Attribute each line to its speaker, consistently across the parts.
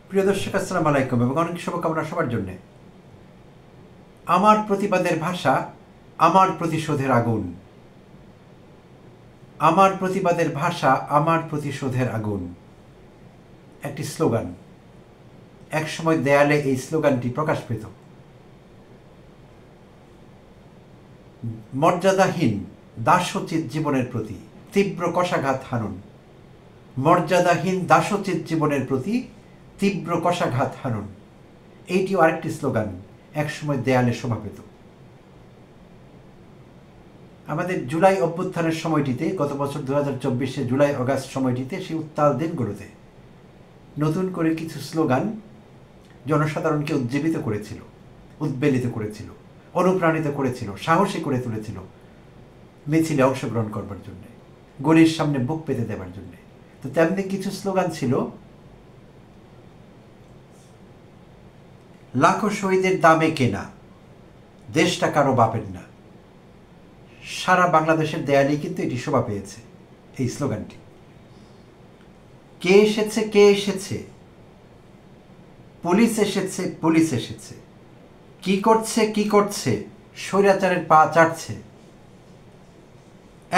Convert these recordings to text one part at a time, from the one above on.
Speaker 1: প্রিয় দর্শক, আসসালামু আলাইকুম এবং অনেক শুভকামনা সবার জন্যে। আমার প্রতিবাদের ভাষা, আমার প্রতিশোধের আগুন। আমার প্রতিবাদের ভাষা, আমার প্রতিশোধের আগুন, একটি স্লোগান। একসময় দেয়ালে এই স্লোগানটি প্রকাশ পেত। মর্যাদাহীন দাসোচিত জীবনের প্রতি তীব্র কষাঘাত হানুন। মর্যাদাহীন দাসোচিত জীবনের প্রতি তীব্র কষাঘাত হানুন, এইটিও আরেকটি স্লোগান একসময় দেয়ালে শোভা পেত। আমাদের জুলাই অভ্যুত্থানের সময়টিতে, গত বছর 2024 জুলাই অগাস্ট সময়টিতে, সেই উত্তাল দিনগুলোতে নতুন করে কিছু স্লোগান জনসাধারণকে উজ্জীবিত করেছিল, উদ্বেলিত করেছিল, অনুপ্রাণিত করেছিল, সাহসী করে তুলেছিল মিছিলে অংশগ্রহণ করবার জন্য, গলির সামনে বুক পেতে দেওয়ার জন্য। তো তেমনি কিছু স্লোগান ছিল, লাখো শহীদের দামে কেনা, দেশটা কারো বাপের না। সারা বাংলাদেশের দেয়ালেই কিন্তু এটি শোভা পেয়েছে, এই স্লোগানটি। কে এসেছে, কে এসেছে, পুলিশ এসেছে, পুলিশ এসেছে, কি করছে, কি করছে, স্বৈরাচারের পা চাটছে।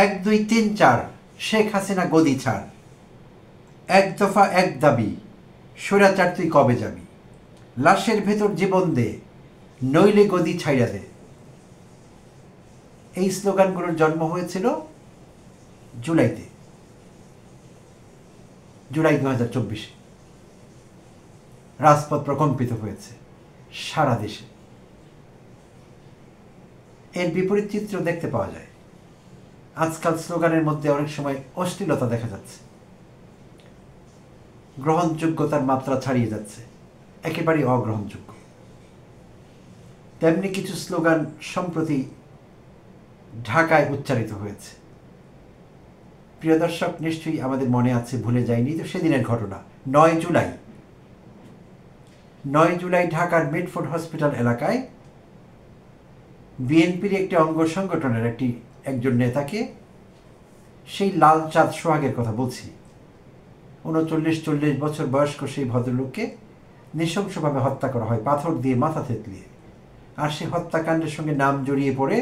Speaker 1: 1 2 3 4 শেখ হাসিনা গদি ছাড়, এক দফা এক দাবি, স্বৈরাচার তুই কবে যাবি, লাশের ভেতর জীবন দে, নইলে গদি ছাইড়া দে। এই স্লোগানগুলোর জন্ম হয়েছিল জুলাইতে, জুলাই 2024। রাজপথ প্রকম্পিত হয়েছে সারা দেশে। এর বিপরীত চিত্র দেখতে পাওয়া যায়। আজকাল স্লোগানের মধ্যে অনেক সময় অশ্লীলতা দেখা যাচ্ছে, গ্রহণযোগ্যতার মাত্রা ছাড়িয়ে যাচ্ছে, একেবারেই অগ্রহণযোগ্য। তেমনি কিছু স্লোগান সম্প্রতি ঢাকায় উচ্চারিত হয়েছে। প্রিয় দর্শক, নিশ্চয়ই আমাদের মনে আছে, ভুলে যায়নি তো সেদিনের ঘটনা। 9 জুলাই ঢাকার মিডফোর্ড হসপিটাল এলাকায় বিএনপির একটি অঙ্গ সংগঠনের একজন নেতাকে, সেই লালচাঁদ সোহাগের কথা বলছি, 39-40 বছর বয়স্ক সেই ভদ্রলোককে নৃশংসভাবে হত্যা করা হয়, পাথর দিয়ে মাথা থেতলিয়ে। আর সেই হত্যাকাণ্ডের সঙ্গে নাম জড়িয়ে পড়ে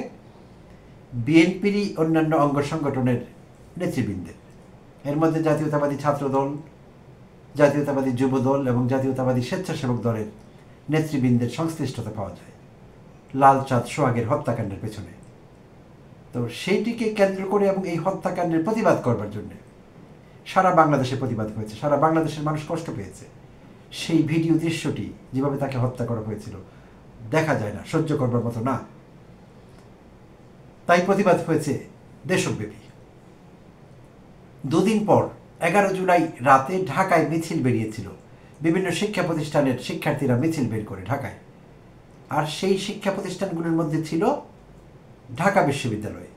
Speaker 1: বিএনপিরই অন্যান্য অঙ্গ সংগঠনের নেতৃবৃন্দের। এর মধ্যে জাতীয়তাবাদী ছাত্রদল, জাতীয়তাবাদী যুবদল এবং জাতীয়তাবাদী স্বেচ্ছাসেবক দলের নেতৃবৃন্দের সংশ্লিষ্টতা পাওয়া যায় লালচাঁদ সোহাগের হত্যাকাণ্ডের পেছনে। তো সেইটিকে কেন্দ্র করে এবং এই হত্যাকাণ্ডের প্রতিবাদ করবার জন্য সারা বাংলাদেশে প্রতিবাদ হয়েছে, সারা বাংলাদেশের মানুষ কষ্ট পেয়েছে। সেই ভিডিও দৃশ্যটি, যেভাবে তাকে হত্যা করা হয়েছিল, দেখা যায় না, সহ্য করবার মতো না। তাই প্রতিবাদ হয়েছে দেশব্যাপী। 2 দিন পর 11 জুলাই রাতে ঢাকায় মিছিল বেরিয়েছিল। বিভিন্ন শিক্ষা প্রতিষ্ঠানের শিক্ষার্থীরা মিছিল বের করে ঢাকায়। আর সেই শিক্ষা প্রতিষ্ঠানগুলোর মধ্যে ছিল ঢাকা বিশ্ববিদ্যালয়,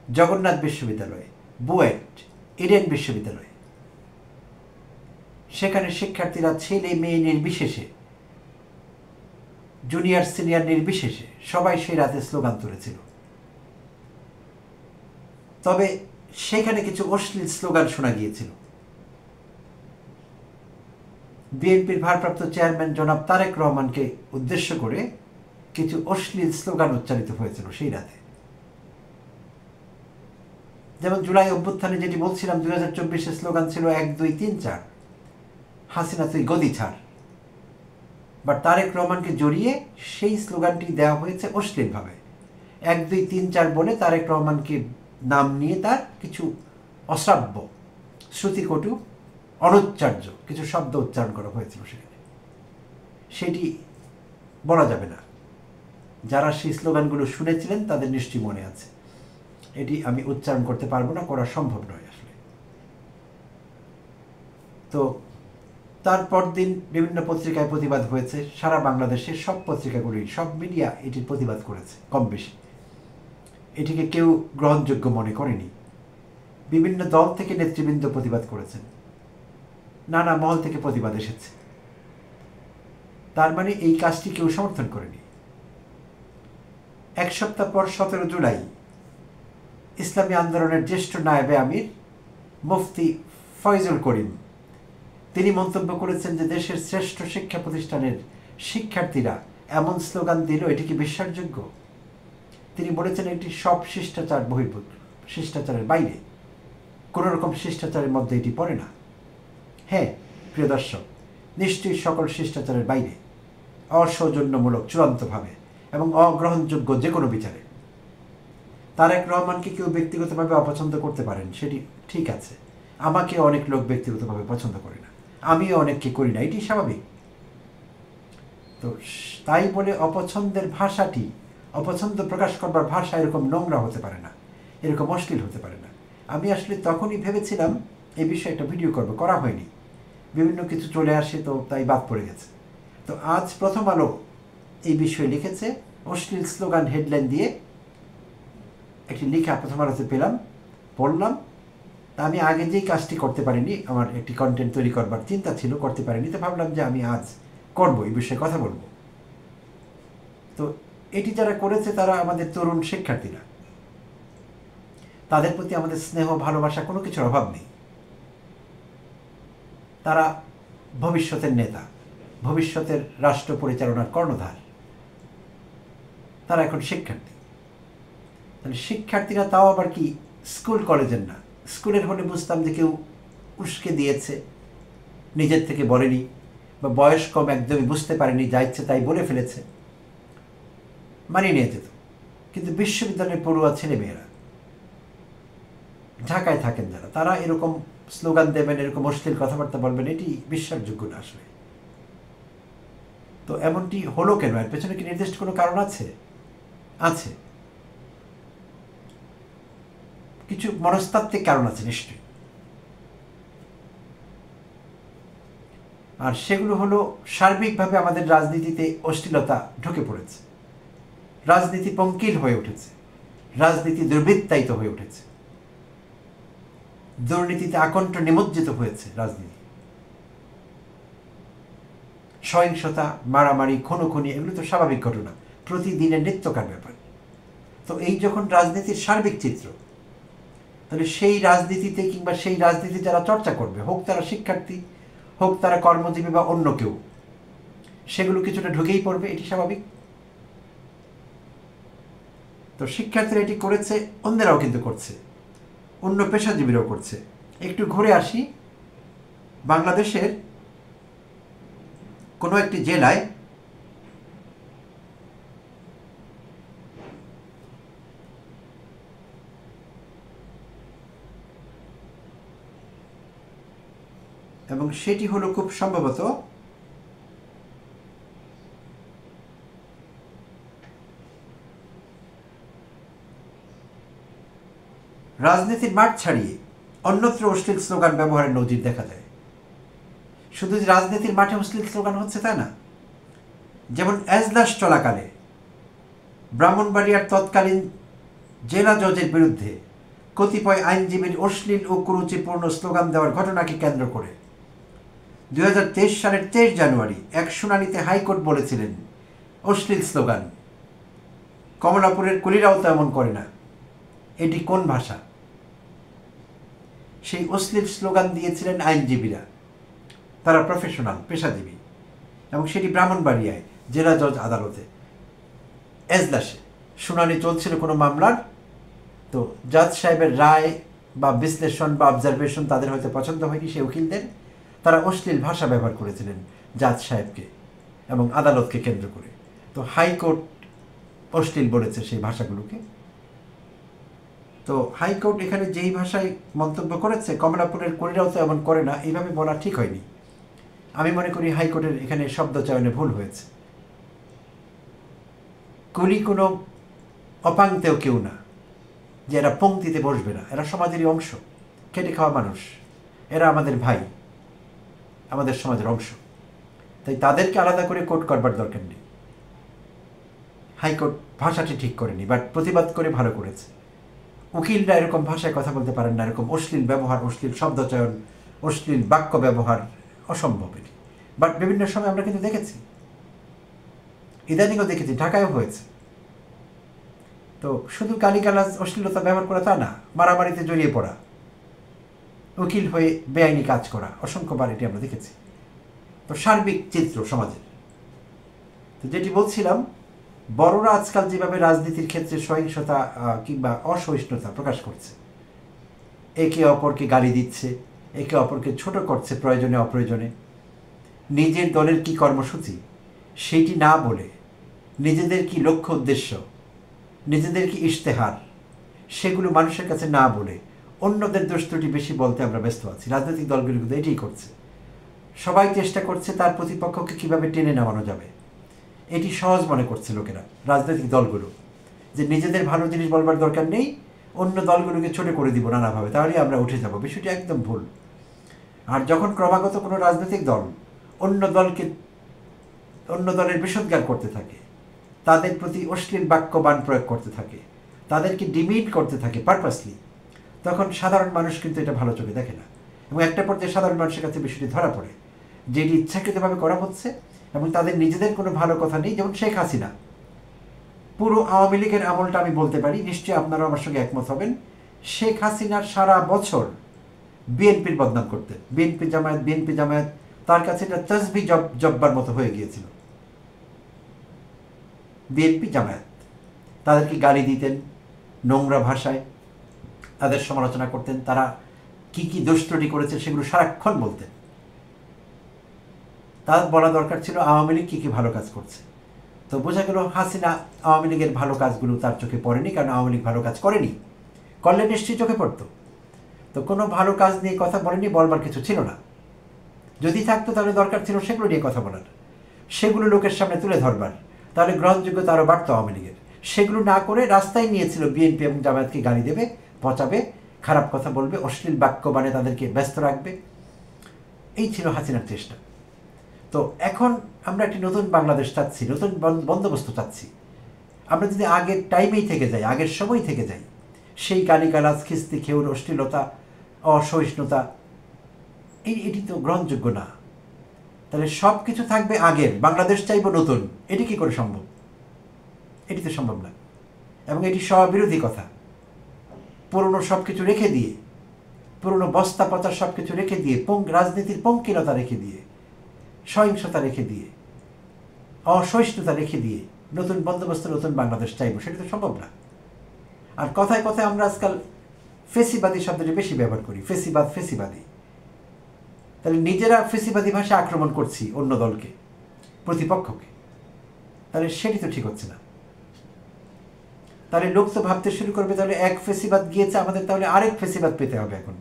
Speaker 1: জগন্নাথ বিশ্ববিদ্যালয়, বুয়েট, ইডেন বিশ্ববিদ্যালয়। সেখানে শিক্ষার্থীরা ছেলে মেয়ে নির্বিশেষে, জুনিয়র সিনিয়র নির্বিশেষে সবাই সেই রাতে স্লোগান তুলেছিল। তবে সেখানে কিছু অশ্লীল স্লোগান শোনা গিয়েছিল। বিএনপির ভারপ্রাপ্ত চেয়ারম্যান জনাব তারেক রহমানকে উদ্দেশ্য করে কিছু অশ্লীল স্লোগান উচ্চারিত হয়েছিল সেই রাতে। যেমন জুলাই অভ্যুত্থানে যেটি বলছিলাম, 2024 স্লোগান ছিল 1 2 3 4 হাসিনা তুই গদি ছাড়। বাট তারেক রহমানকে জড়িয়ে সেই স্লোগানটি দেওয়া হয়েছে অশ্লীলভাবে। 1 2 3 4 বলে তারেক রহমানকে নাম নিয়ে তার কিছু অশ্রাব্য, শ্রুতিকটু, অনুচ্চার্য কিছু শব্দ উচ্চারণ করা হয়েছিল সেখানে। সেটি বলা যাবে না। যারা সেই স্লোগানগুলো শুনেছিলেন তাদের নিশ্চয়ই মনে আছে। এটি আমি উচ্চারণ করতে পারবো না, করা সম্ভব নয় আসলে। তো তারপর দিন বিভিন্ন পত্রিকায় প্রতিবাদ হয়েছে। সারা বাংলাদেশের সব পত্রিকাগুলি, সব মিডিয়া এটির প্রতিবাদ করেছে কম বেশি। এটিকে কেউ গ্রহণযোগ্য মনে করেনি। বিভিন্ন দল থেকে নেতৃবৃন্দ প্রতিবাদ করেছেন, নানা মহল থেকে প্রতিবাদ এসেছে। তার মানে এই কাজটি কেউ সমর্থন করেনি। 1 সপ্তাহ পর 17 জুলাই ইসলামী আন্দোলনের জ্যেষ্ঠ নায়েবে আমির মুফতি ফয়জুল করিম তিনি মন্তব্য করেছেন যে দেশের শ্রেষ্ঠ শিক্ষা প্রতিষ্ঠানের শিক্ষার্থীরা এমন স্লোগান দিল, এটি কি বিশ্বাসযোগ্য? তিনি বলেছেন এটি সব শিষ্টাচার বহির্ভূত, শিষ্টাচারের বাইরে, কোনো রকম শিষ্টাচারের মধ্যে এটি পড়ে না। হ্যাঁ প্রিয় দর্শক, নিশ্চয়ই সকল শিষ্টাচারের বাইরে, অসৌজন্যমূলক চূড়ান্তভাবে এবং অগ্রহণযোগ্য যে কোনো বিচারে। তারেক রহমানকে কেউ ব্যক্তিগতভাবে অপছন্দ করতে পারেন, সেটি ঠিক আছে। আমাকে অনেক লোক ব্যক্তিগতভাবে পছন্দ করে না, আমিও অনেককে করি না, এটি স্বাভাবিক। তো তাই বলে অপছন্দের ভাষাটি, অপছন্দ প্রকাশ করবার ভাষা এরকম নোংরা হতে পারে না, এরকম অশ্লীল হতে পারে না। আমি আসলে তখনই ভেবেছিলাম এই বিষয়ে একটা ভিডিও করব, করা হয়নি, বিভিন্ন কিছু চলে আসে তো তাই বাদ পড়ে গেছে। তো আজ প্রথম আলো এই বিষয়ে লিখেছে, অশ্লীল স্লোগান হেডলাইন দিয়ে একটি লেখা প্রথম আলোতে পেলাম, পড়লাম। তা আমি আগে যেই কাজটি করতে পারিনি, আমার একটি কন্টেন্ট তৈরি করবার চিন্তা ছিল, করতে পারিনি, তো ভাবলাম যে আমি আজ করব, এই বিষয়ে কথা বলবো। তো এটি যারা করেছে তারা আমাদের তরুণ শিক্ষার্থীরা, তাদের প্রতি আমাদের স্নেহ ভালোবাসা কোনো কিছুর অভাব নেই। তারা ভবিষ্যতের নেতা, ভবিষ্যতের রাষ্ট্র পরিচালনার কর্ণধার, তারা এখন শিক্ষার্থী। তাহলে শিক্ষার্থীরা, তাও আবার কি স্কুল কলেজের না, স্কুলের হলে বুঝতাম যে কেউ উস্কে দিয়েছে, নিজের থেকে বলেনি, বা বয়স কম একদমই বুঝতে পারেনি, যা ইচ্ছে তাই বলে ফেলেছে, মানিয়ে নিয়ে যেত। কিন্তু বিশ্ববিদ্যালয়ের পড়ুয়া ছেলেমেয়েরা, ঢাকায় থাকেন যারা, তারা এরকম স্লোগান দেবেন, এরকম অশ্লীল কথাবার্তা বলবেন, এটি বিশ্বাসযোগ্য না আসলে। তো এমনটি হলো কেন? এর পেছনে কি নির্দিষ্ট কোনো কারণ আছে? আছে, কিছু মনস্তাত্ত্বিক কারণ আছে নিশ্চয়ই। আর সেগুলো হলো, সার্বিকভাবে আমাদের রাজনীতিতে অশ্লীলতা ঢুকে পড়েছে, রাজনীতি পঙ্কিল হয়ে উঠেছে, রাজনীতি দুর্বৃত্তায়িত হয়ে উঠেছে, দুর্নীতিতে আকণ্ঠ নিমজ্জিত হয়েছে রাজনীতি। সহিংসতা, মারামারি, খুনোখুনি, এগুলো তো স্বাভাবিক ঘটনা, প্রতিদিনের নিত্যকার ব্যাপার। তো এই যখন রাজনীতির সার্বিক চিত্র, তাহলে সেই রাজনীতিতে, কিংবা সেই রাজনীতি যারা চর্চা করবে, হোক তারা শিক্ষার্থী, হোক তারা কর্মজীবী বা অন্য কেউ, সেগুলো কিছুটা ঢুকেই পড়বে, এটি স্বাভাবিক। তো শিক্ষার্থীরা এটি করেছে, অন্যরাও কিন্তু করছে, অন্য পেশাজীবীরাও করছে। একটু ঘুরে আসি, বাংলাদেশের কোনো একটি জেলায় এবং সেটি হলো খুব সম্ভবত রাজনীতির মাঠ ছাড়িয়ে অন্যত্র অশ্লীল স্লোগান ব্যবহারের নজির দেখা যায়। শুধু যে রাজনীতির মাঠে অশ্লীল স্লোগান হচ্ছে তা না, যেমন এজলাস চলাকালে ব্রাহ্মণবাড়িয়ার তৎকালীন জেলা জজের বিরুদ্ধে কতিপয় আইনজীবীর অশ্লীল ও কুরুচিপূর্ণ স্লোগান দেওয়ার ঘটনাকে কেন্দ্র করে 2023 সালের 23 জানুয়ারি এক শুনানিতে হাইকোর্ট বলেছিলেন, অশ্লীল স্লোগান, কমলাপুরের কুলিরাও তো এমন করে না, এটি কোন ভাষা? সেই অশ্লীল স্লোগান দিয়েছিলেন আইনজীবীরা, তারা প্রফেশনাল, পেশাজীবী, এবং সেটি ব্রাহ্মণবাড়িয়ায় জেলা জজ আদালতে এজলাসে শুনানি চলছিল কোনো মামলার। তো জাজ সাহেবের রায় বা বিশ্লেষণ বা অবজারভেশন তাদের হয়তো পছন্দ হয়নি, সেই উকিলদের, তারা অশ্লীল ভাষা ব্যবহার করেছিলেন জাজ সাহেবকে এবং আদালতকে কেন্দ্র করে। তো হাইকোর্ট অশ্লীল বলেছে সেই ভাষাগুলোকে। তো হাইকোর্ট এখানে যেই ভাষায় মন্তব্য করেছে, কমলাপুরের কুলিরাও তো এমন করে না, এইভাবে বলা ঠিক হয়নি। আমি মনে করি হাইকোর্টের এখানে শব্দ চয়নে ভুল হয়েছে। কুলি কোনো অপাংতেও কেউ না যে এরা পংক্তিতে বসবে না, এরা সমাজেরই অংশ, খেটে খাওয়া মানুষ, এরা আমাদের ভাই, আমাদের সমাজের অংশ। তাই তাদেরকে আলাদা করে কোর্ট করবার দরকার নেই। হাইকোর্ট ভাষাটি ঠিক করেনি, বাট প্রতিবাদ করে ভালো করেছে। উকিলরা এরকম ভাষায় কথা বলতে পারেন না, এরকম অশ্লীল ব্যবহার, অশ্লীল শব্দচয়ন, অশ্লীল বাক্য ব্যবহার অসম্ভব এটি। বাট বিভিন্ন সময় আমরা কিন্তু দেখেছি, ইদানিংও দেখেছি, ঢাকায়ও হয়েছে। তো শুধু গালিগালাজ, অশ্লীলতা ব্যবহার করা তা না, মারামারিতে জড়িয়ে পড়া, উকিল হয়ে বেআইনি কাজ করা, অসংখ্যবার এটি আমরা দেখেছি। তো সার্বিক চিত্র সমাজের। তো যেটি বলছিলাম, বড়রা আজকাল যেভাবে রাজনীতির ক্ষেত্রে সহিংসতা কিংবা অসহিষ্ণুতা প্রকাশ করছে, একে অপরকে গালি দিচ্ছে, একে অপরকে ছোট করছে প্রয়োজনে অপ্রয়োজনে, নিজের দলের কি কর্মসূচি সেইটি না বলে, নিজেদের কি লক্ষ্য উদ্দেশ্য, নিজেদের কি ইশতেহার, সেগুলো মানুষের কাছে না বলে অন্যদের দোষ ত্রুটি বেশি বলতে আমরা ব্যস্ত আছি। রাজনৈতিক দলগুলো কিন্তু এটাই করছে। সবাই চেষ্টা করছে তার প্রতিপক্ষকে কিভাবে টেনে নামানো যাবে, এটি সহজ মনে করছে লোকেরা, রাজনৈতিক দলগুলো, যে নিজেদের ভালো জিনিস বলবার দরকার নেই, অন্য দলগুলোকে ছোট করে দিব নানাভাবে, তাহলেই আমরা উঠে যাব। বিষয়টি একদম ভুল। আর যখন ক্রমাগত কোনো রাজনৈতিক দল অন্য দলের বিষোদ্গার করতে থাকে, তাদের প্রতি অশ্লীল বাক্যবাণ প্রয়োগ করতে থাকে, তাদেরকে ডিমিট করতে থাকে পারপাসলি, তখন সাধারণ মানুষ কিন্তু এটা ভালো চোখে দেখে না। এবং একটা পর্যায়ে সাধারণ মানুষের কাছে বিষয়টি ধরা পড়ে যে এটি ইচ্ছাকৃতভাবে করা হচ্ছে এবং তাদের নিজেদের কোনো ভালো কথা নেই। যেমন শেখ হাসিনা, পুরো আওয়ামী লীগের আমলটা আমি বলতে পারি, নিশ্চয়ই আপনারা আমার সঙ্গে একমত হবেন, শেখ হাসিনার সারা বছর বিএনপির বদনাম করতেন। বিএনপি জামায়াত তার কাছে এটা তসবি জব্বার মতো হয়ে গিয়েছিল। বিএনপি জামায়াত তাদেরকে গালি দিতেন, নোংরা ভাষায় তাদের সমালোচনা করতেন, তারা কি কি দোষ ত্রুটি করেছে সেগুলো সারাক্ষণ বলতেন। তার বলা দরকার ছিল আওয়ামী লীগ কী কী ভালো কাজ করছে। তো বোঝা গেল হাসিনা আওয়ামী লীগের ভালো কাজগুলো তার চোখে পড়েনি, কারণ আওয়ামী লীগ ভালো কাজ করেনি, করলে নিশ্চয়ই চোখে পড়তো। তো কোনো ভালো কাজ নিয়ে কথা বলেনি, বলবার কিছু ছিল না। যদি থাকতো তাহলে দরকার ছিল সেগুলো নিয়ে কথা বলার, সেগুলো লোকের সামনে তুলে ধরবার, তাহলে গ্রহণযোগ্যতা আরও বাড়তো আওয়ামী লীগের। সেগুলো না করে রাস্তায় নিয়েছিল বিএনপি এবং জামায়াতকে গালি দেবে, পচাবে, খারাপ কথা বলবে, অশ্লীল বাক্যবাণে তাদেরকে ব্যস্ত রাখবে। এই ছিল হাসিনার চেষ্টা। তো এখন আমরা একটি নতুন বাংলাদেশ চাচ্ছি, নতুন বন্দোবস্ত চাচ্ছি। আমরা যদি আগের টাইমেই থেকে যাই, আগের সময় থেকে যাই, সেই গালিগালাজ, খিস্তি খেউর, অশ্লীলতা, অসহিষ্ণুতা, এটি তো গ্রহণযোগ্য না। তাহলে সব কিছু থাকবে আগের, বাংলাদেশ চাইব নতুন, এটি কি করে সম্ভব? এটি তো সম্ভব না। এবং এটি স্ববিরোধী কথা। পুরনো সব কিছু রেখে দিয়ে, পুরনো বস্তা পচা সব কিছু রেখে দিয়ে, রাজনীতির পঙ্কিলতা রেখে দিয়ে, সহিংসতা রেখে দিয়ে, অসহিষ্ণুতা রেখে দিয়ে নতুন বন্দোবস্ত, নতুন বাংলাদেশ চাইব, সেটা তো সম্ভব না। আর কথায় কথায় আমরা আজকাল ফেসিবাদী শব্দটি বেশি ব্যবহার করি, ফেসিবাদী। তাহলে নিজেরা ফেসিবাদী ভাষায় আক্রমণ করছি অন্য দলকে, প্রতিপক্ষকে, তাহলে সেটি তো ঠিক হচ্ছে না। তাহলে লোক তো ভাবতে শুরু করবে, তাহলে এক ফেসিবাদ গিয়েছে, আমাদের তাহলে আরেক ফেসিবাদ পেতে হবে। এখন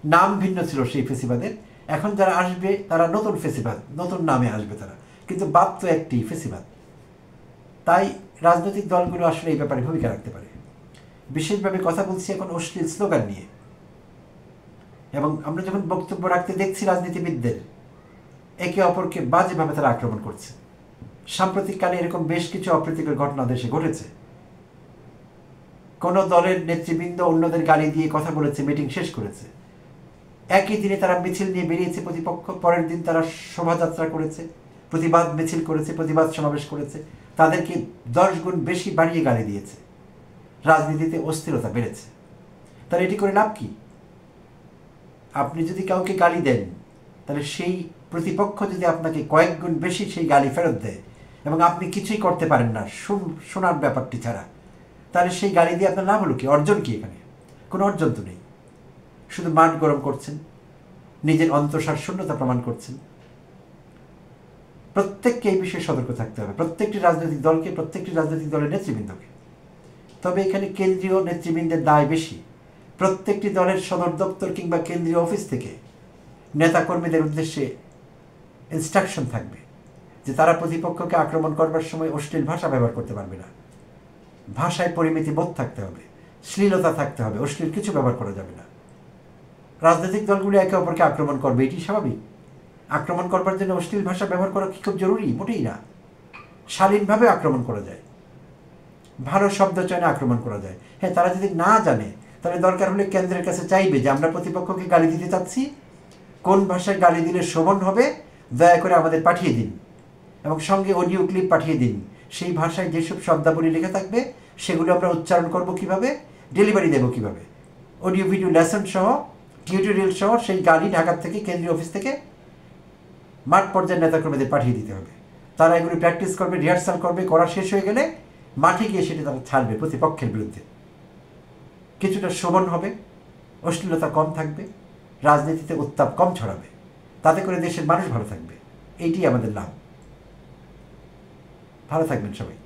Speaker 1: নাম ভিন্ন ছিল সেই ফেসিবাদের, এখন যারা আসবে তারা নতুন ফেসিবাদ, নতুন নামে আসবে তারা, কিন্তু বাদ তো একটি ফেসিবাদ। তাই রাজনৈতিক দলগুলো আসলে এই ব্যাপারে ভূমিকা রাখতে পারে। বিশেষভাবে কথা বলছি এখন অশ্লীল স্লোগান নিয়ে। এবং আমরা যখন বক্তব্য রাখতে দেখছি রাজনীতিবিদদের, একে অপরকে বাজেভাবে তারা আক্রমণ করছে। সাম্প্রতিককালে এরকম বেশ কিছু অপ্রীতিকর ঘটনা দেশে ঘটেছে। কোনো দলের নেতৃবৃন্দ অন্যদের গালি দিয়ে কথা বলেছে, মিটিং শেষ করেছে। একই দিনে তারা মিছিল নিয়ে বেরিয়েছে প্রতিপক্ষ, পরের দিন তারা শোভাযাত্রা করেছে, প্রতিবাদ মিছিল করেছে, প্রতিবাদ সমাবেশ করেছে, তাদেরকে 10 গুণ বেশি বাড়িয়ে গালি দিয়েছে। রাজনীতিতে অস্থিরতা বেড়েছে। তাহলে এটি করে লাভ কি? আপনি যদি কাউকে গালি দেন, তাহলে সেই প্রতিপক্ষ যদি আপনাকে কয়েক গুণ বেশি সেই গালি ফেরত দেয় এবং আপনি কিছুই করতে পারেন না শোনার ব্যাপারটি ছাড়া, তাহলে সেই গালি দিয়ে আপনার লাভ হলো কি? অর্জন কি? এখানে কোনো অর্জন তো নেই। শুধু মাঠ গরম করছেন, নিজের অন্তঃসার শূন্যতা প্রমাণ করছেন। প্রত্যেককে এই বিষয়ে সতর্ক থাকতে হবে, প্রত্যেকটি রাজনৈতিক দলকে, প্রত্যেকটি রাজনৈতিক দলের নেতৃবৃন্দকে। তবে এখানে কেন্দ্রীয় নেতৃবৃন্দের দায় বেশি। প্রত্যেকটি দলের সদর দপ্তর কিংবা কেন্দ্রীয় অফিস থেকে নেতাকর্মীদের উদ্দেশ্যে ইনস্ট্রাকশন থাকবে যে তারা প্রতিপক্ষকে আক্রমণ করবার সময় অশ্লীল ভাষা ব্যবহার করতে পারবে না, ভাষায় পরিমিতি বোধ থাকতে হবে, শ্লীলতা থাকতে হবে, অশ্লীল কিছু ব্যবহার করা যাবে না। রাজনৈতিক দলগুলো একে অপরকে আক্রমণ করবে, এটি স্বাভাবিক। আক্রমণ করবার জন্য অশ্লীল ভাষা ব্যবহার করা কি খুব জরুরি? মোটেই না। শালীনভাবে আক্রমণ করা যায়, ভালো শব্দ চয়নে আক্রমণ করা যায়। হ্যাঁ, তারা যদি না জানে তাহলে দরকার হলে কেন্দ্রের কাছে চাইবে যে আমরা প্রতিপক্ষকে গালি দিতে চাচ্ছি, কোন ভাষায় গালি দিলে শোভন হবে দয়া করে আমাদের পাঠিয়ে দিন, এবং সঙ্গে অডিও ক্লিপ পাঠিয়ে দিন। সেই ভাষায় যেসব শব্দাবলী লেখা থাকবে সেগুলো আমরা উচ্চারণ করব কিভাবে, ডেলিভারি দেব কিভাবে, অডিও ভিডিও লেসন সহ টিউটোরিয়াল সহ সেই গাড়ি ঢাকা থেকে কেন্দ্রীয় অফিস থেকে মাঠ পর্যায়ের নেতাকর্মীদের পাঠিয়ে দিতে হবে। তারা এগুলি প্র্যাকটিস করবে, রিহার্সাল করবে, করা শেষ হয়ে গেলে মাঠে গিয়ে সেটি তারা ছাড়বে প্রতিপক্ষের বিরুদ্ধে। কিছুটা শোভন হবে, অশ্লীলতা কম থাকবে, রাজনীতিতে উত্তাপ কম ছড়াবে, তাতে করে দেশের মানুষ ভালো থাকবে। এইটি আমাদের লাভ। ভালো থাকবেন সবাই।